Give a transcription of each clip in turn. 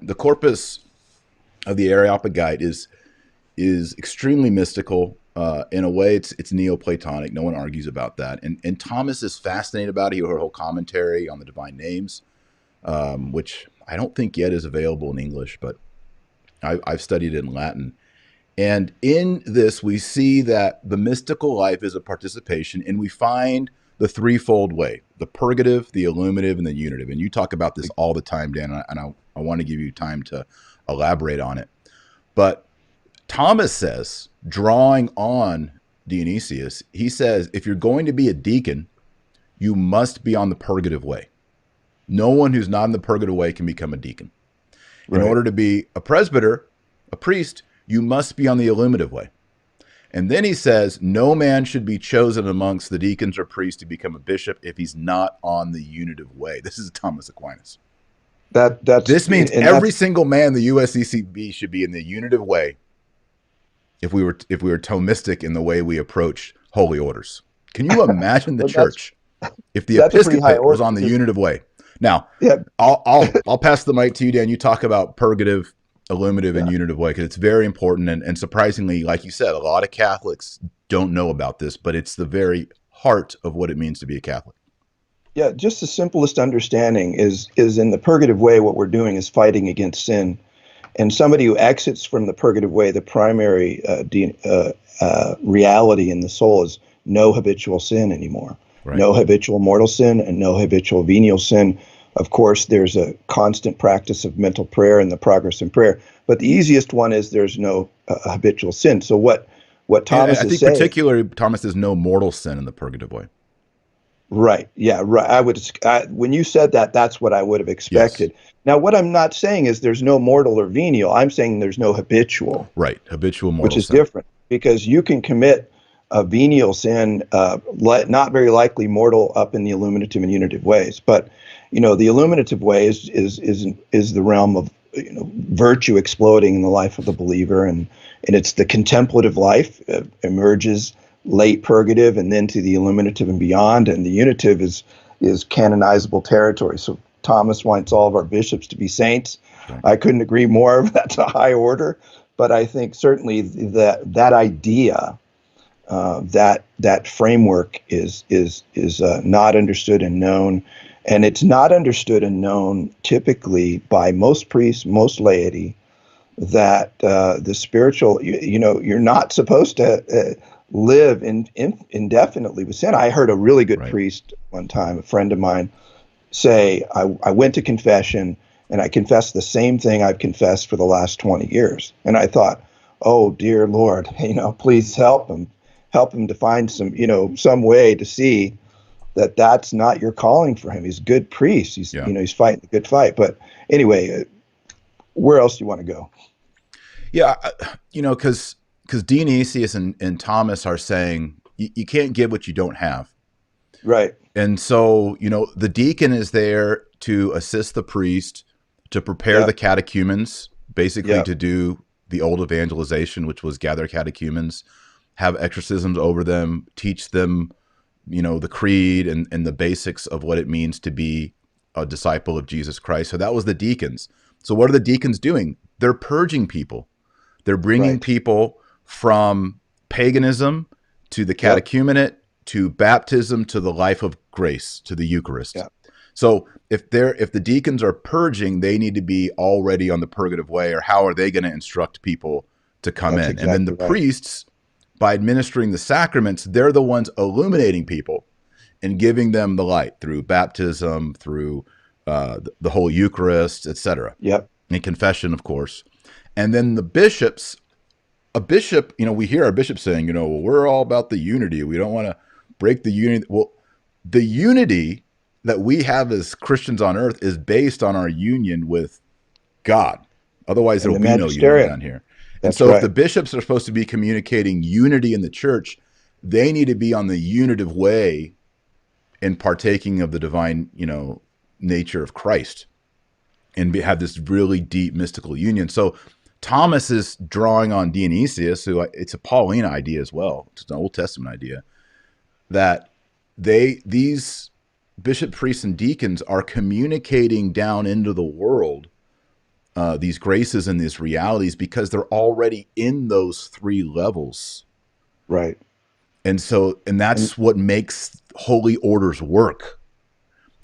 the corpus of the Areopagite is extremely mystical. In a way, it's Neoplatonic. No one argues about that. And Thomas is fascinated about it. He wrote a whole commentary on the divine names, which I don't think yet is available in English, but I've studied it in Latin. And in this, we see that the mystical life is a participation, and we find the threefold way: the purgative, the illuminative, and the unitive. And you talk about this all the time, Dan, and I want to give you time to elaborate on it. But Thomas says, drawing on Dionysius, he says, if you're going to be a deacon, you must be on the purgative way. No one who's not in the purgative way can become a deacon. In order to be a presbyter, a priest, you must be on the illuminative way. And then he says, no man should be chosen amongst the deacons or priests to become a bishop if he's not on the unitive way. This is Thomas Aquinas. This means every single man in the USCCB should be in the unitive way if we were Thomistic in the way we approach holy orders. Can you imagine the church if the episcopate was on the unitive way? Now, I'll pass the mic to you, Dan. You talk about purgative, illuminative, and unitive way, because it's very important. And surprisingly, like you said, a lot of Catholics don't know about this, but it's the very heart of what it means to be a Catholic. Yeah, just the simplest understanding is in the purgative way, what we're doing is fighting against sin. And somebody who exits from the purgative way, the primary reality in the soul is no habitual sin anymore. Right. No habitual mortal sin and no habitual venial sin. Of course, there's a constant practice of mental prayer and the progress in prayer. But the easiest one is there's no habitual sin. So what Thomas is saying... I think particularly Thomas says no mortal sin in the purgative way. Right. Yeah. Right. When you said that, that's what I would have expected. Yes. Now, what I'm not saying is there's no mortal or venial. I'm saying there's no habitual. Right. Habitual mortal sin. Which is different, because you can commit a venial sin, not very likely mortal, up in the illuminative and unitive ways. But, the illuminative way is the realm of virtue exploding in the life of the believer, and it's the contemplative life emerges late purgative and then to the illuminative and beyond, and the unitive is canonizable territory. So Thomas wants all of our bishops to be saints. Right. I couldn't agree more. That's a high order, but I think certainly that idea, that framework is not understood and known, and it's not understood and known typically by most priests, most laity, that the spiritual, you're not supposed to live indefinitely with sin. I heard a really good priest one time, a friend of mine, say, I went to confession and I confessed the same thing I've confessed for the last 20 years. And I thought, oh, dear Lord, please help him to find some way to see that that's not your calling for him. He's a good priest. He's fighting a good fight. But anyway, where else do you want to go? Yeah, because Dionysius and Thomas are saying you can't give what you don't have. Right. And so, the deacon is there to assist the priest, to prepare the catechumens, basically to do the old evangelization, which was gather catechumens, have exorcisms over them, teach them, the creed and the basics of what it means to be a disciple of Jesus Christ. So that was the deacons. So what are the deacons doing? They're purging people. They're bringing people from paganism to the catechumenate, to baptism, to the life of grace, to the Eucharist. Yeah. So if the deacons are purging, they need to be already on the purgative way, or how are they going to instruct people to come in? Exactly. And then the priests, by administering the sacraments, they're the ones illuminating people and giving them the light through baptism, through the whole Eucharist, etc. Yep. And confession, of course. And then the bishops, a bishop, we hear our bishops saying, well, we're all about the unity. We don't want to break the unity. Well, the unity that we have as Christians on earth is based on our union with God. Otherwise, there will be no unity down here. And so if the bishops are supposed to be communicating unity in the church, they need to be on the unitive way in partaking of the divine, nature of Christ, and have this really deep mystical union. So Thomas is drawing on Dionysius, who it's a Pauline idea as well. It's an Old Testament idea that these bishop, priests, and deacons are communicating down into the world these graces and these realities because they're already in those three levels. Right. And And that's what makes holy orders work.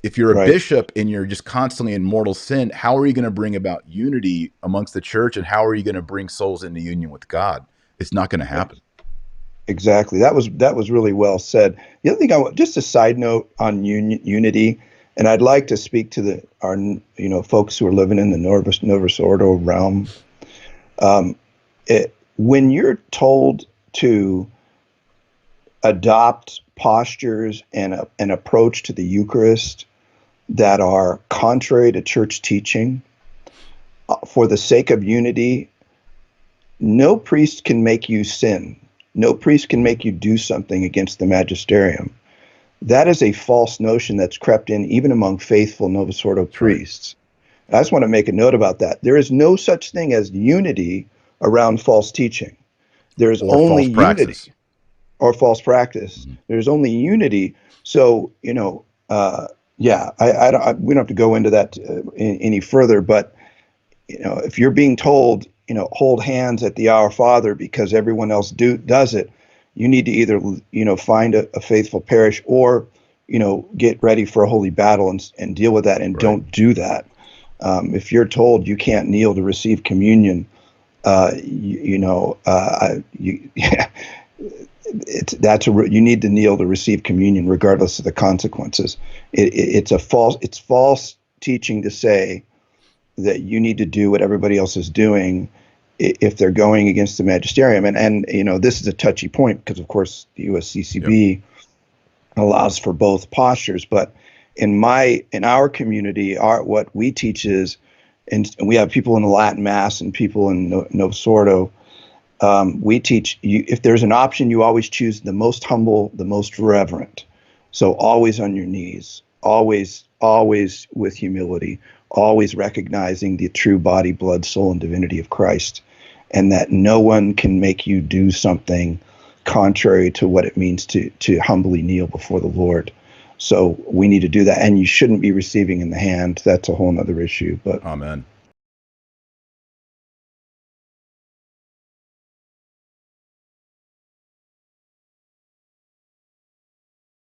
If you're a right. bishop and you're just constantly in mortal sin, how are you going to bring about unity amongst the church, and how are you going to bring souls into union with God? It's not going to happen. Exactly. That was really well said. The other thing just a side note on unity, and I'd like to speak to our folks who are living in the Novus Ordo realm. When you're told to adopt postures and an approach to the Eucharist that are contrary to church teaching, for the sake of unity, no priest can make you sin. No priest can make you do something against the magisterium. That is a false notion that's crept in even among faithful Novus Ordo priests. Right. I just want to make a note about that. There is no such thing as unity around false teaching. There's Or only false praxis. unity or false practice. Mm-hmm. There's only unity. So, yeah, we don't have to go into that any further, but, if you're being told, hold hands at the Our Father because everyone else does it, you need to either, find a faithful parish or, get ready for a holy battle and deal with that, and Right. don't do that. If you're told you can't kneel to receive communion, you need to kneel to receive communion regardless of the consequences. It's false teaching to say that you need to do what everybody else is doing if they're going against the magisterium. And this is a touchy point because, of course, the USCCB allows for both postures. But in our community, what we teach is, and we have people in the Latin Mass and people in Novus Ordo, we teach you, if there's an option, you always choose the most humble, the most reverent. So always on your knees, always with humility, always recognizing the true body, blood, soul, and divinity of Christ, and that no one can make you do something contrary to what it means to humbly kneel before the Lord. So we need to do that, and you shouldn't be receiving in the hand. That's a whole other issue. But Amen.